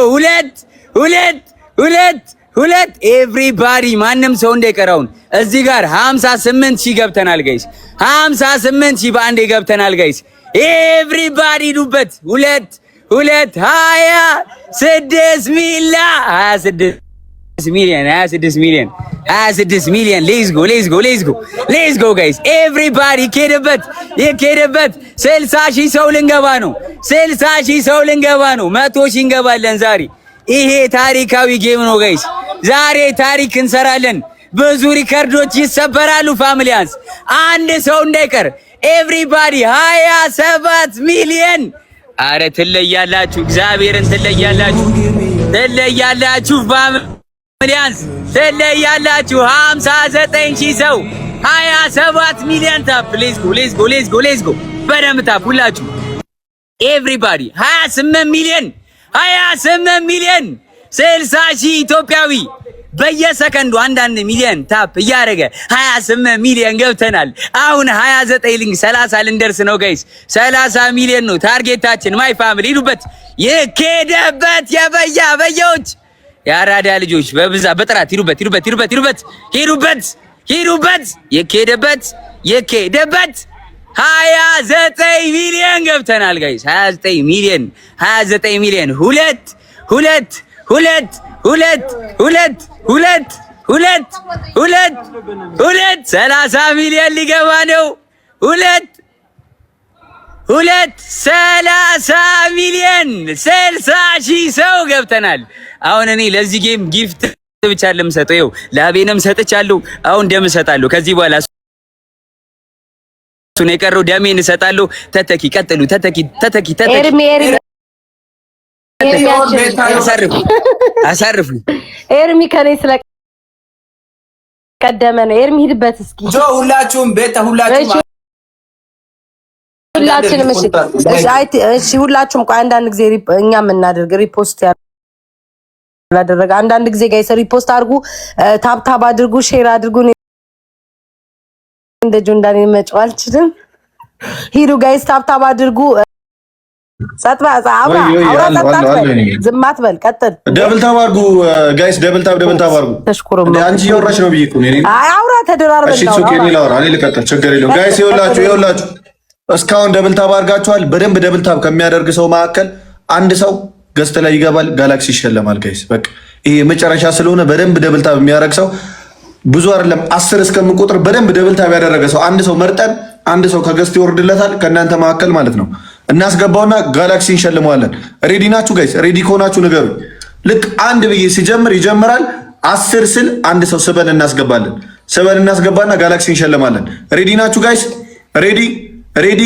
ሁለት ኤቭሪባዲ ማንም ሰው እንዳይቀራውን እዚህ ጋር 58 ሺህ ገብተናል ጋይስ። 58 ሺህ በአንዴ ገብተናል ጋይስ። ኤቭሪባዲ ዱበት 26 ሚሊዮን። ሌትስ ጎ ጋይስ ኤቭሪባዲ ይኬድበት። 60 ሺህ ሰው ልንገባ ነው። 100 ሺህ እንገባለን ዛሬ። ይሄ ታሪካዊ ጌም ነው ጋይስ። ዛሬ ታሪክ እንሰራለን። ብዙ ሪከርዶች ይሰበራሉ ፋሚሊያንስ። አንድ ሰው እንዳይቀር ኤቭሪባዲ 27 ሚሊዮን። አረ ትለያላችሁ፣ እግዚአብሔርን ትለያላችሁ ፋሚሊያንስ ትለያላችሁ። 59 ሺህ ሰው 27 ሚሊዮን ታፕ። ሌትስ ጎ በደምብ ታፕ ሁላችሁ ኤቭሪባዲ 28 ሚሊዮን 60 ሺህ ኢትዮጵያዊ በየሰከንዱ አንዳንድ ሚሊዮን ታፕ እያደረገ 28 ሚሊዮን ገብተናል። አሁን 29 ሊንክ 30 ልንደርስ ነው ጋይስ። 30 ሚሊዮን ነው ታርጌታችን። ማይ ፋሚሊ ሂዱበት። የኬደበት የበያዎች የአራዳ ልጆች በብዛት በጥራት ሂዱበት። የኬደበት 29 ሚሊዮን ገብተናል ጋይስ። 29 ሚሊዮን ሁለት 30 ሚሊዮን ሊገባ ነው። 30 ሚሊዮን 60 ሺህ ሰው ገብተናል። አሁን እኔ ለዚህ ጌም ጊፍት ብቻ ለምሰጠው ይኸው ላቤንም ሰጥቻለሁ። አሁን ደም እሰጣለሁ። ከዚህ በኋላ እሱ ነው የቀረው። ደሜን እሰጣለሁ። ተተኪ ቀጥሉ። ተተኪ አሳርፉ። ኤርሚ ከኔ ስለቀደመ ነው። ኤርሚ ሂድበት እስኪ ሁላችሁም ሁላችሁም ቆይ አንዳንድ ጊዜ እኛ የምናደርግ ሪፖስት ያላደረገ አንዳንድ ጊዜ ጋይስ ሪፖስት አድርጉ፣ ታፕ አድርጉ፣ ሼር አድርጉ። እንደ ጆንዳን መጫው አልችልም። ሂዱ ጋይስ ታፕ አድርጉ። ዝም አትበል፣ ቀጥል። ደብል ታፕ አድርጉ ጋይስ፣ ደብል ታፕ አድርጉ። አንቺ እያወራሽ ነው ብዬሽ እኮ ነው። አይ አውራ ተደራርበን ነው። እሺ ኦኬ፣ እኔ ላውራ፣ እኔ ልቀጥል፣ ችግር የለውም ጋይስ። ይኸውላችሁ እስካሁን ደብል ታፕ አድርጋችኋል። በደንብ ደብል ታፕ ከሚያደርግ ሰው መካከል አንድ ሰው ገስት ላይ ይገባል፣ ጋላክሲ ይሸለማል። ጋይስ በቃ ይሄ መጨረሻ ስለሆነ በደንብ ደብል ታብ የሚያደርግ ሰው ብዙ አይደለም 10 እስከምቆጥር በደንብ ደብል ታብ ያደረገ ሰው አንድ ሰው መርጠን አንድ ሰው ከገስት ይወርድለታል ከእናንተ መካከል ማለት ነው። እናስገባውና ጋላክሲ እንሸልመዋለን። ሬዲ ናችሁ ጋይስ? ሬዲ ከሆናችሁ ንገሩኝ። ልክ አንድ ብዬ ሲጀምር ይጀምራል። 10 ስል አንድ ሰው ስበን እናስገባለን። ስበን እናስገባና ጋላክሲ እንሸልማለን። ሬዲ ናችሁ ጋይስ? ሬዲ ሬዲ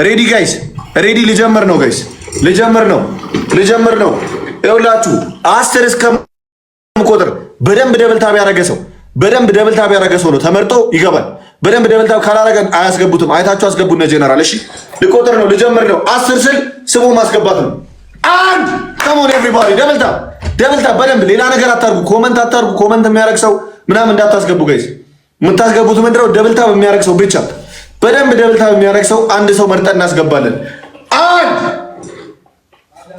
ሬዲ ጋይስ ሬዲ። ልጀምር ነው ጋይስ፣ ልጀምር ነው። ይኸውላችሁ 10 እስከምቆጥር በደንብ ደብል ታብ ያደረገ ሰው በደንብ ደብል ታብ ያደረገ ሰው ነው ተመርጦ ይገባል። በደንብ ደብል ታብ ካላረገን አያስገቡትም። አይታችሁ አስገቡነ ጀነራል። እሺ ልቆጥር ነው፣ ልጀምር ነው። 10 ስል ስሙ ማስገባት ነው። አንድ ከሞን ኤቭሪባዲ ደብል ታብ በደንብ ሌላ ነገር አታርጉ፣ ኮመንት አታርጉ። ኮመንት የሚያደርግ ሰው ምናምን እንዳታስገቡ ጋይስ። የምታስገቡት ምንድነው? ደብል ታብ የሚያደርግ ሰው ብቻ። በደንብ ደብል ታብ የሚያደርግ ሰው አንድ ሰው መርጠን እናስገባለን። አንድ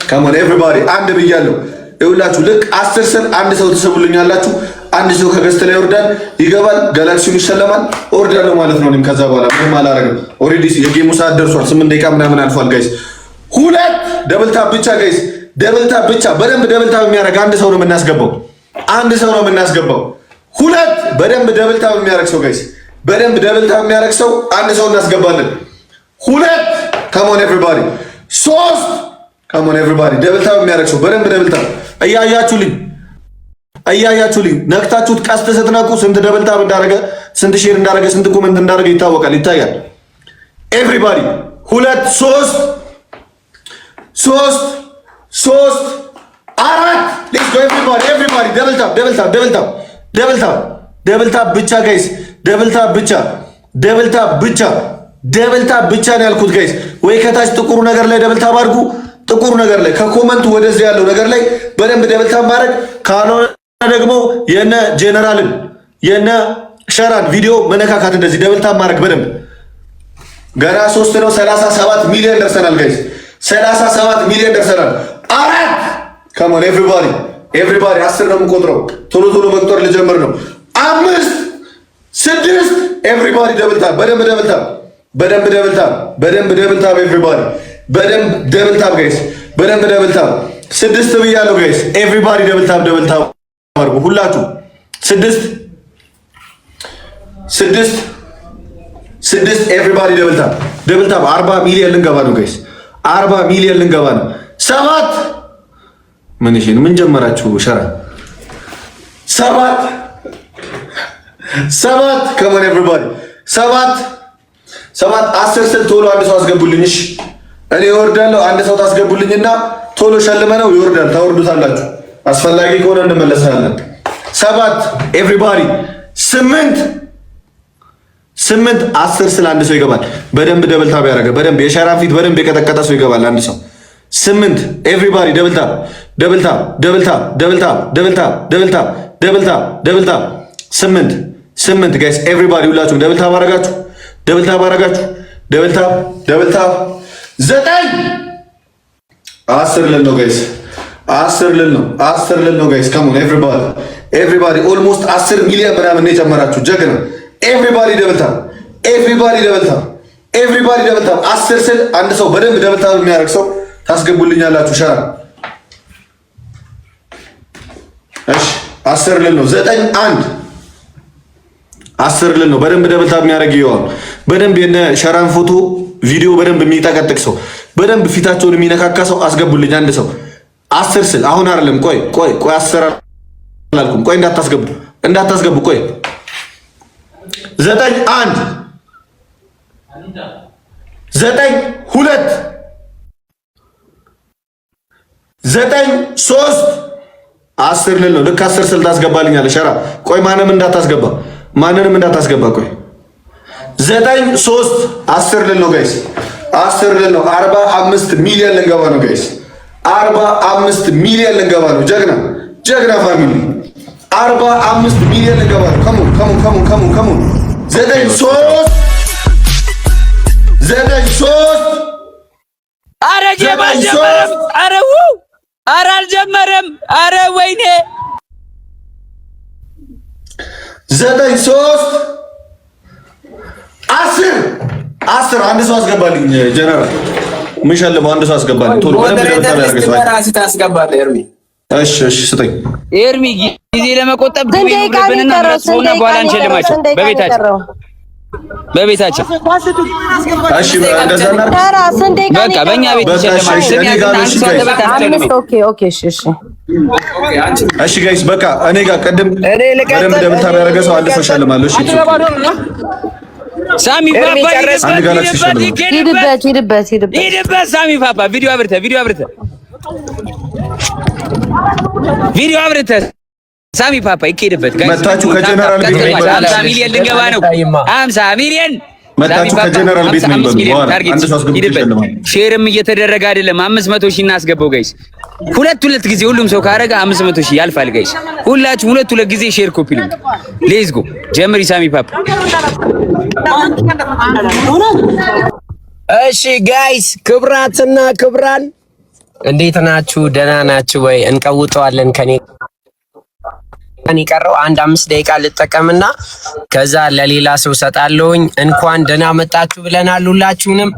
ከሞን ኤቭሪባዲ አንድ ብያለሁ። ይኸውላችሁ ልክ 10 ስል አንድ ሰው ትስቡልኛላችሁ። አንድ ሰው ከገስት ላይ ይወርዳል፣ ይገባል፣ ጋላክሲውን ይሸለማል። እወርዳለሁ ማለት ነው። እኔም ከዛ በኋላ ምንም አላረግም። ኦልሬዲ የጌሙ ሰዓት ደርሷል። 8 ደቂቃ ምናምን አልፏል ጋይስ። ሁለት ደብል ታብ ብቻ ጋይስ፣ ደብል ታብ ብቻ። በደንብ ደብል ታብ የሚያደርግ አንድ ሰው ነው የምናስገባው። አንድ ሰው ነው የምናስገባው። ሁለት በደንብ ደብል ታብ የሚያደርግ ሰው ጋይስ፣ በደንብ ደብል ታብ የሚያደርግ ሰው አንድ ሰው እናስገባለን። ሁለት ከሞን ኤቭሪባዲ። ሶስት ከሞን ኤቭሪባዲ ደብል ታብ የሚያደርግ ሰው በደንብ ደብል ታብ። እያያችሁልኝ ነክታችሁት ቀስት ስትነቁ ስንት ደብል ታብ እንዳደረገ፣ ስንት ሼር እንዳደረገ፣ ስንት ኮሜንት እንዳደረገ ይታወቃል፣ ይታያል። ኤቭሪባዲ ሁለት ሶስት አራት ሌትስ ጎ ኤቭሪባዲ ደብል ታብ ብቻ ጋይስ፣ ደብል ታብ ብቻ ነው ያልኩት ጋይስ። ወይ ከታች ጥቁሩ ነገር ላይ ደብል ታብ አድርጉ፣ ጥቁሩ ነገር ላይ ከኮመንቱ ወደዚህ ያለው ነገር ላይ በደንብ ደብል ታብ ማድረግ፣ ካልሆነ ደግሞ የነ ጄነራልን የነ ሸራን ቪዲዮ መነካካት፣ እንደዚህ ደብል ታብ ማድረግ በደንብ። ገና 3 ነው 37 ሚሊዮን ደርሰናል ጋይስ፣ 37 ሚሊዮን ደርሰናል። አራት ከሞን ኤቭሪባዲ 10 ነው የምቆጥረው። ቶሎ መቁጠር ልጀምር ነው። 5 6 ኤቭሪባዲ ደብል ታብ፣ በደንብ ደብል ታብ ኤቭሪባዲ፣ በደንብ ደብል ታብ ጋይስ፣ በደንብ ደብል ታብ። 6 ብያለሁ ጋይስ። ኤቭሪባዲ ደብል ታብ አድርጉ ሁላችሁ። 6 ኤቭሪባዲ ደብል ታብ 40 ሚሊዮን ልንገባ ነው ጋይስ፣ 40 ሚሊዮን ልንገባ ነው። 7 ምን ጀመራችሁ? ሸራ 7 ከሞን ኤቭሪባዲ 7 10 ስል ቶሎ አንድ ሰው አስገቡልኝ። እሺ እኔ እወርዳለሁ፣ አንድ ሰው ታስገቡልኝና ቶሎ ሸልመነው ይወርዳል። ታወርዱታላችሁ፣ አስፈላጊ ከሆነ እንመለሳለን። 7 ኤቭሪባዲ 8 10 ስል አንድ ሰው ይገባል። በደንብ ደብል ታብ ያደረገ በደንብ የሸራን ፊት በደንብ የቀጠቀጠ ሰው ይገባል አንድ ሰው። 8 ኤቭሪባዲ ደብል ታብ 8 ጋይስ ኤቭሪባዲ ሁላችሁም ደብል ታብ አረጋችሁ። ደብል ታብ 9 10 ልል ነው ጋይስ፣ 10 ልል ነው ጋይስ። ከሞን ኤቭሪባዲ ኦልሞስት 10 ሚሊዮን ምናምን ነው የጨመራችሁ። ጀግና ኤቭሪባዲ ደብል ታብ 10 ስል አንድ ሰው በደንብ ደብል ታብ የሚያደርግ ሰው ታስገቡልኛላችሁ። ሸራ እሺ 10 ልል ነው። 9 10 ልል ነው። በደንብ ደብል ታብ የሚያደርግ ይዋል። በደንብ የነ ሸራን ፎቶ ቪዲዮ በደንብ የሚጠቀጥቅ ሰው በደንብ ፊታቸውን የሚነካካ ሰው አስገቡልኝ አንድ ሰው። 10 ስል አሁን አይደለም፣ ቆይ 10 አላልኩም። ቆይ እንዳታስገቡ ቆይ 9 1 9 2 9 3 10 ልል ነው። ልክ 10 ስል ታስገባልኛለህ ሸራ። ቆይ ማንንም እንዳታስገባ ቆይ 9 3 10 ልል ነው ጋይስ፣ 10 ልል ነው። 45 ሚሊዮን ልንገባ ነው ጋይስ፣ 45 ሚሊዮን ልንገባ ነው። ጀግና ፋሚሊ 45 ሚሊዮን ልንገባ ነው። ከሙን 9 3 አረ ጀመረም። አረ አልጀመረም። አረ ወይኔ 9 3 10 አንድ ሰው አስገባልኝ ጀነራል። ምንሸልመው አንድ ሰው አስገባልኝ ቶሎ ራስህ ታስገባለህ ኤርሚ። እሺ ስጠኝ ኤርሚ ጊዜ ለመቆጠብ ብንና ብራስና በኋላ እንሸልማቸው በቤታችን እሺ እንደዛና በቃ በእኛ ቤት እንሸልማለን። ኦኬ እሺ ጋይስ በቃ እኔ ጋር ቀደም በደንብ ደብል ታብ ያደረገ ሰው አንድ ሰው ሸልማለሁ። እሺ ሳሚ ፓፓ ሂድበት ሳሚ ፓፓ ቪዲዮ አብርተህ ሳሚ ፓፓ ይኬድበት ጋይስ መታችሁ ከጀነራል ቤት ነው 50 ሚሊዮን ልንገባ ነው 50 ሚሊዮን መታችሁ ከጀነራል ቤት ነው አንድ ሰው አስገብቶ ሼርም እየተደረገ አይደለም 500 ሺህ እናስገባው ጋይስ ሁለት ጊዜ ሁሉም ሰው ካረጋ 500 ሺህ ያልፋል ጋይስ ሁላችሁ ሁለት ጊዜ ሼር ኮፒ ሊንክ ሌትስ ጎ ጀምሪ ሳሚ ፓፓ እሺ ጋይስ ክብራትና ክብራን እንዴት ናችሁ ደህና ናችሁ ወይ እንቀውጠዋለን ከኔ ቀረው አንድ 5 ደቂቃ ልጠቀምና ከዛ ለሌላ ሰው ሰጣለሁኝ እንኳን ደህና መጣችሁ ብለናል ሁላችሁንም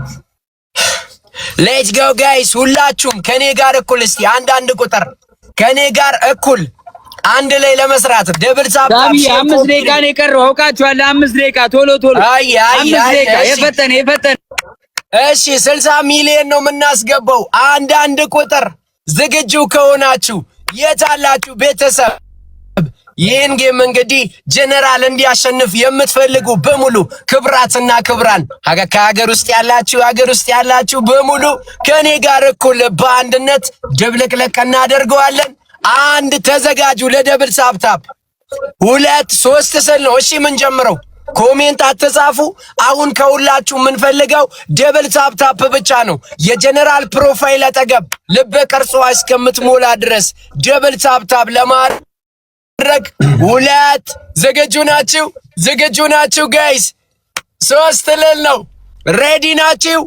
ሌትስ ጎ ጋይስ ሁላችሁም ከኔ ጋር እኩል እስቲ አንድ ቁጥር ከኔ ጋር እኩል አንድ ላይ ለመስራት ደብል ሳብ 5 ደቂቃ ነው የቀረው አውቃችኋል 5 ደቂቃ ቶሎ 5 ደቂቃ የፈጠነ እሺ 60 ሚሊዮን ነው የምናስገባው አንድ ቁጥር ዝግጁ ከሆናችሁ የታላችሁ ቤተሰብ ይህን ጌም እንግዲህ ጀነራል እንዲያሸንፍ የምትፈልጉ በሙሉ ክብራትና ክብራን ከሀገር ውስጥ ያላችሁ በሙሉ ከኔ ጋር እኩል በአንድነት ድብልቅልቅ እናደርገዋለን። አንድ ተዘጋጁ ለደብል ሳብታፕ 2 3 ስል ነው። እሺ ምን ጀምረው ኮሜንት አትጻፉ። አሁን ከሁላችሁ የምንፈልገው ደብል ሳብታፕ ብቻ ነው። የጀነራል ፕሮፋይል አጠገብ ልብ ቅርጿ እስከምትሞላ ድረስ ደብል ሳብታፕ ለማድረግ 2 ዝግጁ ናችሁ ጋይስ 3 ልል ነው ሬዲ ናችሁ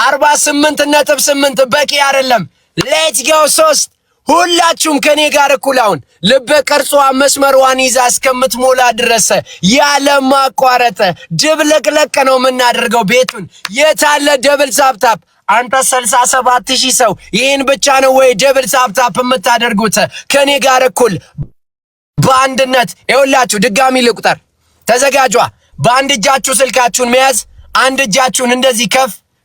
48.8 በቂ አይደለም ሌትስ ጎ 3 ሁላችሁም ከኔ ጋር እኩል አሁን ልብ ቅርጿ መስመሯን ይዛ እስከምትሞላ ድረስ ያለ ማቋረጥ ድብልቅልቅ ነው የምናደርገው ቤቱን የታለ ደብል ሳብታፕ አንተ 67000 ሰው ይሄን ብቻ ነው ወይ ደብል ሳብታፕ የምታደርጉት ከኔ ጋር እኩል በአንድነት ይኸውላችሁ ድጋሚ ልቁጠር ተዘጋጇ በአንድ እጃችሁ ስልካችሁን መያዝ አንድ እጃችሁን እንደዚህ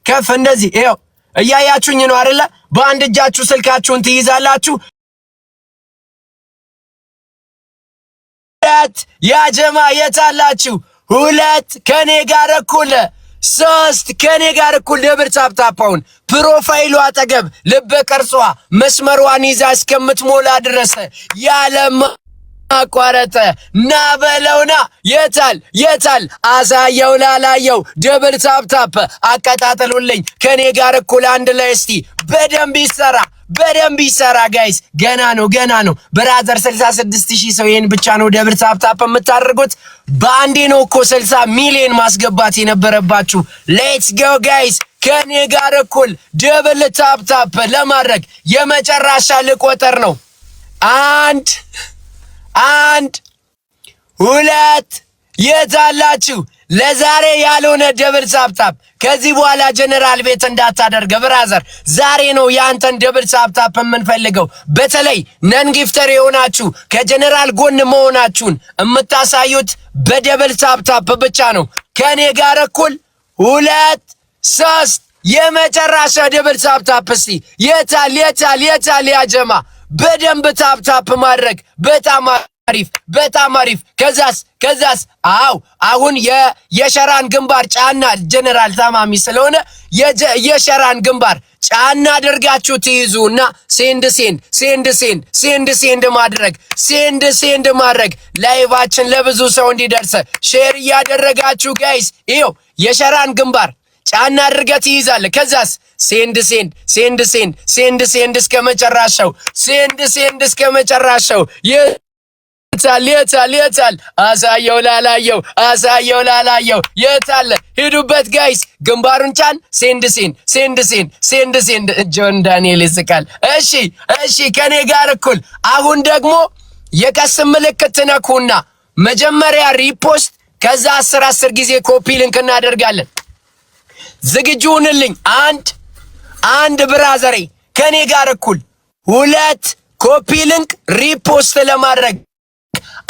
ከፍ እንደዚህ ይኸው እያያችሁኝ ነው አይደለ በአንድ እጃችሁ ስልካችሁን ትይዛላችሁ 2 ያጀማ የታላችሁ 2 ከኔ ጋር እኩል 3 ከኔ ጋር እኩል ደብል ታፕታፓውን ፕሮፋይሉ አጠገብ ልብ ቅርጿ መስመሯን ይዛ እስከምትሞላ ድረስ ያለማ አቋረጠ ናበለውና የታል አሳየው ላላየው ደብል ታፕታፕ አቀጣጥሉልኝ ከኔ ጋር እኩል አንድ ላይ እስቲ በደንብ ይሰራ ጋይስ ገና ነው ብራዘር 66000 ሰው ይሄን ብቻ ነው ደብል ታፕታፕ የምታደርጉት በአንዴ ነው እኮ 60 ሚሊዮን ማስገባት የነበረባችሁ ሌትስ ጎ ጋይስ ከኔ ጋር እኩል ደብል ታፕታፕ ለማድረግ የመጨረሻ ልቆጠር ነው 1 2 የታላችሁ ለዛሬ ያልሆነ ደብል ሳብታፕ ከዚህ በኋላ ጀነራል ቤት እንዳታደርገ ብራዘር ዛሬ ነው ያንተን ደብል ሳብታፕ የምንፈልገው በተለይ ነን ጊፍተር የሆናችሁ ከጀነራል ጎን መሆናችሁን የምታሳዩት በደብል ሳብታፕ ብቻ ነው ከኔ ጋር እኩል 2 3 የመጨረሻ ደብል ሳብታፕ እስቲ የታል ያጀማ በደንብ ታፕታፕ ማድረግ በጣም አሪፍ ከዛስ አሁን የሸራን ግንባር ጫና ጀነራል ታማሚ ስለሆነ የሸራን ግንባር ጫና አድርጋችሁ ትይዙና ሴንድ ማድረግ ላይቫችን ለብዙ ሰው እንዲደርስ ሼር እያደረጋችሁ ጋይስ ይኸው የሸራን ግንባር ጫና አድርገህ ትይዛለህ ከዛስ ሴንድ እስከ መጨረሻው የታል አሳየው ላላየው የታለ ሂዱበት ጋይስ ግንባሩን ጫን ሴንድ ጆን ዳንኤል ይስቃል እሺ ከኔ ጋር እኩል አሁን ደግሞ የቀስ ምልክት ነኩና መጀመሪያ ሪፖስት ከዛ 10 ጊዜ ኮፒ ሊንክ እናደርጋለን ዝግጁ ሁንልኝ አንድ ብራዘሬ ከኔ ጋር እኩል 2 ኮፒ ሊንክ ሪፖስት ለማድረግ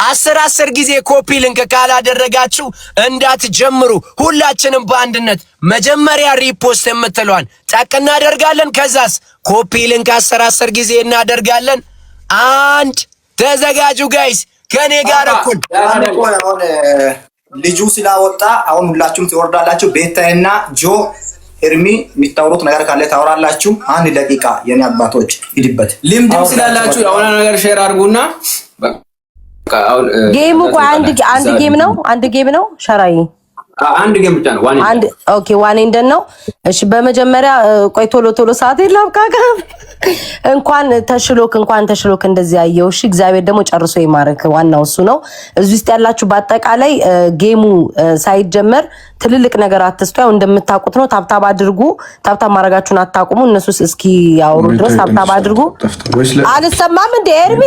10 ጊዜ ኮፒ ሊንክ ካላደረጋችሁ እንዳትጀምሩ። ሁላችንም በአንድነት መጀመሪያ ሪፖስት የምትለዋን ጠቅ እናደርጋለን። ከዛስ ኮፒ ሊንክ 10 ጊዜ እናደርጋለን። አንድ ተዘጋጁ ጋይስ ከኔ ጋር እኩል። ልጁ ስላወጣ አሁን ሁላችሁም ትወርዳላችሁ። ቤታዬና ጆ ኤርሚ የሚታወሩት ነገር ካለ ታወራላችሁ። 1 ደቂቃ የኔ አባቶች ሂድበት። ልምድም ስላላችሁ የሆነ ነገር ሼር አድርጉና ጌሙ አንድ ጌም ነው። አንድ ጌም ነው ሸራይ አንድ ጌም ብቻ ነው። አንድ ኦኬ። ዋኔ እንደት ነው? እሺ በመጀመሪያ ቆይ ቶሎ ሰዓት ይላብቃቃ። እንኳን ተሽሎክ እንደዚህ ያየው። እሺ እግዚአብሔር ደግሞ ጨርሶ ይማረክ። ዋናው እሱ ነው። እዚህ ውስጥ ያላችሁ በአጠቃላይ ጌሙ ሳይጀመር ትልልቅ ነገር አትስቱ። ያው እንደምታውቁት ነው። ታብታብ አድርጉ። ታብታብ ማድረጋችሁን አታቁሙ። እነሱስ እስኪ ያወሩ ድረስ ታብታብ አድርጉ። አልሰማም እንደ ኤርሚ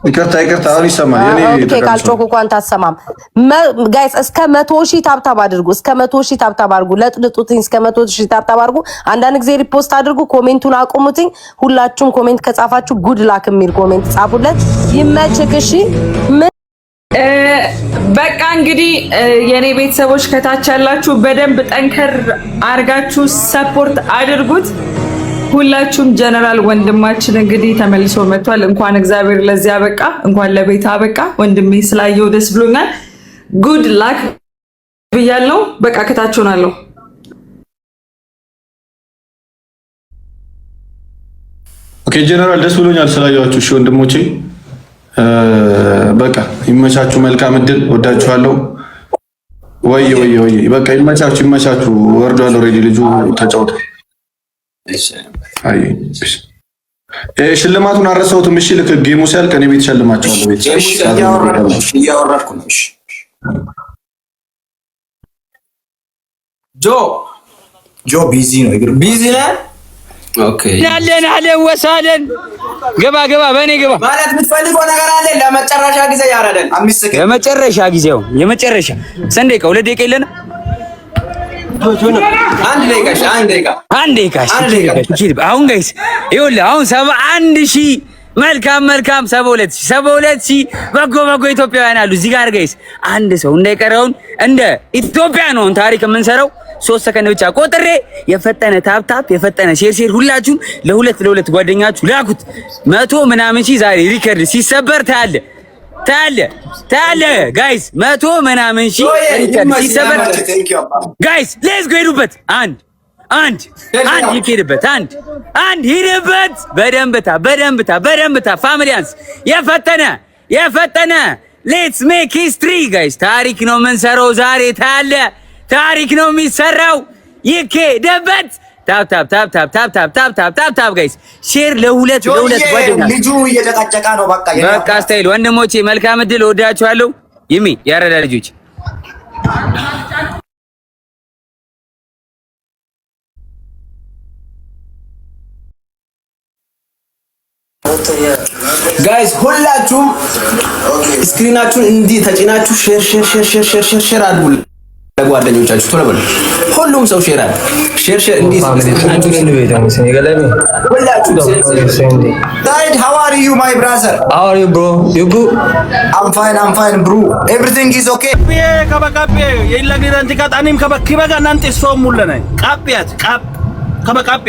ይቅርታ አሁን ይሰማል። ኦኬ ካልጮኩ እንኳን ታሰማም ጋይስ። እስከ 100,000 ታብታብ አድርጉ። እስከ 100,000 ታብታብ አድርጉ። ለጥልጡትኝ እስከ 100,000 ታብታብ አድርጉ። አንዳንድ ጊዜ ሪፖስት አድርጉ። ኮሜንቱን አቁሙትኝ። ሁላችሁም ኮሜንት ከጻፋችሁ ጉድ ላክ የሚል ኮሜንት ጻፉለት። ይመችክ። እሺ በቃ እንግዲህ የኔ ቤተሰቦች ከታች ያላችሁ በደንብ ጠንከር አርጋችሁ ሰፖርት አድርጉት። ሁላችሁም ጀነራል ወንድማችን እንግዲህ ተመልሶ መጥቷል። እንኳን እግዚአብሔር ለዚህ አበቃ፣ እንኳን ለቤት አበቃ። ወንድሜ ስላየው ደስ ብሎኛል። ጉድ ላክ ብያለሁ። በቃ ከታች ሆናለሁ። ኦኬ ጀነራል ደስ ብሎኛል ስላየዋችሁ። እሺ ወንድሞቼ በቃ ይመቻችሁ። መልካም እድል። ወዳችኋለሁ። ወይ በቃ ይመቻችሁ። ወርዷል። ኦሬዲ ልጁ ተጫውቷል። ሽልማቱን አረሳሁትም። እሺ ልክ ጌሙ ሲያልቅ እኔ ቤት ሸልማቸዋለሁ። እያወራድኩ ነው። እሺ ጆ ቢዚ ነው። ቢዚ ነህ? ኦኬ አለን ወሳለን። ገባ በእኔ ገባ ማለት የምትፈልገው ነገር አለ። ለመጨረሻ ጊዜ ያረደን የመጨረሻ ጊዜው የመጨረሻ ስንት ደቂቃ? 2 ደቂቃ የለንም። አንድ ደቂቃ። አሁን ጋይስ ይኸውልህ አሁን 71,000 መልካም 72,000 በጎ ኢትዮጵያውያን አሉ እዚህ ጋር ጋይስ። አንድ ሰው እንዳይቀረውን እንደ ኢትዮጵያ ነው ታሪክ የምንሰራው። 3 ሰከንድ ብቻ ቆጥሬ የፈጠነ ታፕ የፈጠነ ሼር ሁላችሁም ለሁለት ጓደኛችሁ ላኩት። 100 ምናምን ሺህ ዛሬ ሪከርድ ሲሰበር ታያለ ጋይስ 100 ምናምን ሺህ ሪከርድ ሲሰበር ጋይስ ሌትስ ጎ ሄዱበት። አንድ ይሄድበት አንድ ሂድበት። በደንብታ ፋሚሊያንስ የፈጠነ ሌትስ ሜክ ሂስትሪ ጋይስ። ታሪክ ነው የምንሰራው ዛሬ ታያለ። ታሪክ ነው የሚሰራው። ይኬድበት። ታፕ ጋይስ ሼር ለሁለት ጓደኛ ልጁ እየጨቃጨቃ ነው። በቃ ስታይል ወንድሞቼ መልካም እድል። ወዳችኋለሁ። ይሚ ያረዳ ልጆች ጋይስ ሁላችሁም ስክሪናችሁን እንዲህ ተጭናችሁ ሼር አድርጉ ለጓደኞቻችሁ። ቶሎ በሉ ሁሉም ሰው ሼር አድርጉ። ሼር እንዲህ Dad, how are you my brother? How are you bro? You good? I'm fine bro. Everything is okay. ከበቃቤ የለግረን ተቃጣኒም ከበኪበጋ እናንተ ሶሙለነ ቃቢያት ከበቃቤ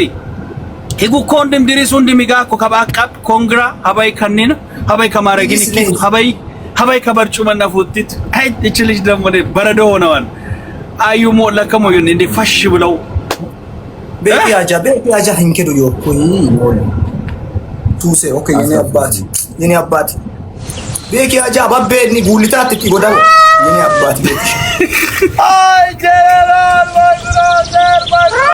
ሂጉ ኮንደም ድሪሱ እንደሚጋ ከበቃብ ኮንግራ ሀባይ ከነነ ሀባይ ከማረጊን ሀባይ ከበርጩ መናፉት አይ እቺ ልጅ ደግሞ በረዶ ሆነዋል። አዩሞ ለከሞ ይሁን እንደ ፈሽ ብለው ቤቲ አጃ እንከዱ ይወኩኝ ሞል ቱሴ ኦኬ የኔ አባት ቤቲ አጃ ባቤኒ ጉልታት ትጎዳው የኔ አባት ቤቲ አይ ጀነራል